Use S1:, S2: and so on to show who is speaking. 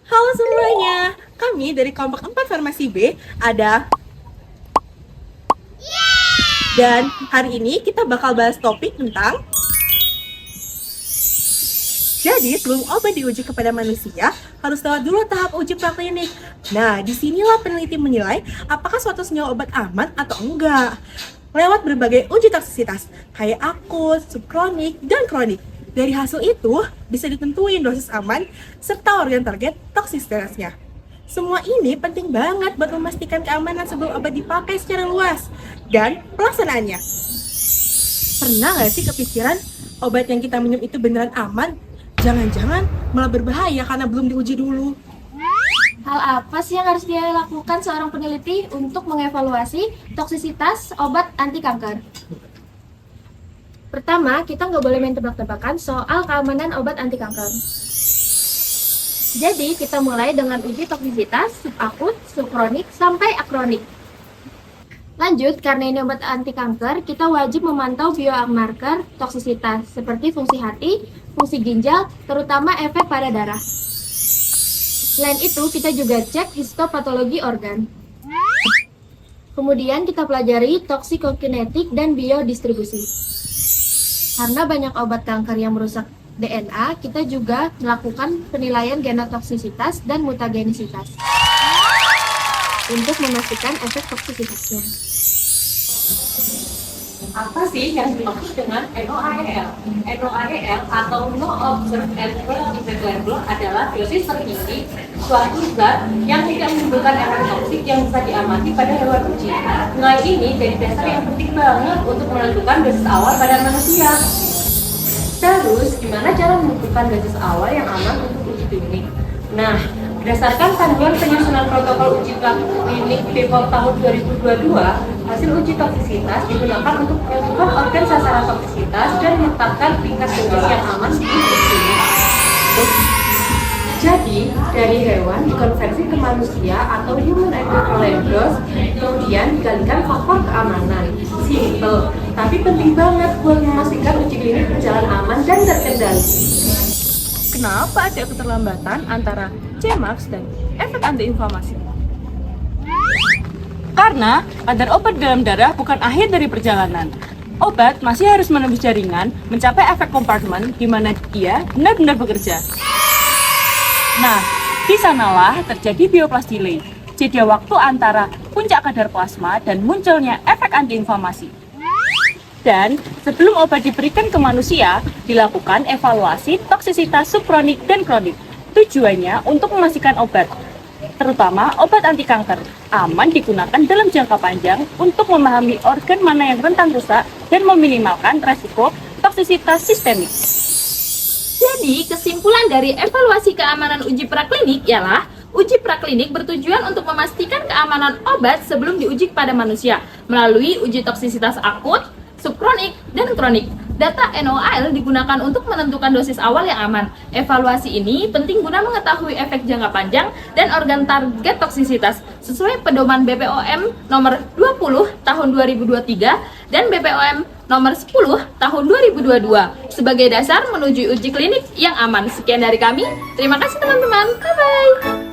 S1: Halo semuanya, kami dari kelompok 4 Farmasi B ada. Dan hari ini kita bakal bahas topik tentang. Jadi sebelum obat diuji kepada manusia, harus lewat dulu tahap uji praklinik. Nah, disinilah peneliti menilai apakah suatu senyawa obat aman atau enggak. Lewat berbagai uji toksisitas, kayak akut, subkronik, dan kronik. Dari hasil itu, bisa ditentuin dosis aman serta organ target toksisitasnya. Semua ini penting banget buat memastikan keamanan sebelum obat dipakai secara luas. Dan pelaksanaannya. Pernah nggak sih kepikiran obat yang kita minum itu beneran aman? Jangan-jangan malah berbahaya karena belum diuji dulu.
S2: Hal apa sih yang harus dia lakukan seorang peneliti untuk mengevaluasi toksisitas obat anti kanker? Pertama, kita nggak boleh main tebak-tebakan soal keamanan obat anti kanker. Jadi, kita mulai dengan uji toksisitas subakut, subkronik, sampai akronik. Lanjut, karena ini obat anti kanker, kita wajib memantau biomarker toksisitas seperti fungsi hati, fungsi ginjal, terutama efek pada darah. Selain itu, kita juga cek histopatologi organ. Kemudian kita pelajari toksikokinetik dan biodistribusi. Karena banyak obat kanker yang merusak DNA, kita juga melakukan penilaian genotoksisitas dan mutagenisitas untuk memastikan efek toksisitasnya.
S3: Apa sih yang dimaksud dengan NOAEL? NOAEL atau No Observed Adverse Event Level adalah dosis tertinggi suatu zat yang tidak menimbulkan efek toksik yang bisa diamati pada hewan uji. Nilai ini jadi dasar yang penting banget untuk menentukan dosis awal pada manusia. Terus, gimana cara menentukan dosis awal yang aman untuk uji klinik? Nah, berdasarkan panduan penyusunan protokol uji klinik BPOM tahun 2022, hasil uji toksisitas digunakan untuk menentukan organ sasaran toksisitas dan menetapkan tingkat dosis yang aman di uji klinik. Jadi, dari hewan dikonversi ke manusia atau human equivalent dose, kemudian dikalikan faktor keamanan. Simple, tapi penting banget buat memastikan uji klinik berjalan aman dan terkendali.
S4: Kenapa ada keterlambatan antara CMAX dan efek antiinflamasi? Karena kadar obat dalam darah bukan akhir dari perjalanan. Obat masih harus menembus jaringan, mencapai efek kompartemen di mana dia benar-benar bekerja. Nah, di sanalah terjadi bioplas delay, jeda waktu antara puncak kadar plasma dan munculnya efek antiinflamasi. Dan sebelum obat diberikan ke manusia, dilakukan evaluasi toksisitas subkronik dan kronik. Tujuannya untuk memastikan obat, terutama obat anti kanker, aman digunakan dalam jangka panjang untuk memahami organ mana yang rentan rusak dan meminimalkan resiko toksisitas sistemik.
S2: Jadi, kesimpulan dari evaluasi keamanan uji praklinik ialah uji praklinik bertujuan untuk memastikan keamanan obat sebelum diuji kepada manusia melalui uji toksisitas akut, subkronik, dan kronik. Data NOAEL digunakan untuk menentukan dosis awal yang aman. Evaluasi ini penting guna mengetahui efek jangka panjang dan organ target toksisitas sesuai pedoman BPOM nomor 20 tahun 2023 dan BPOM nomor 10 tahun 2022 sebagai dasar menuju uji klinik yang aman. Sekian dari kami. Terima kasih teman-teman. Bye-bye.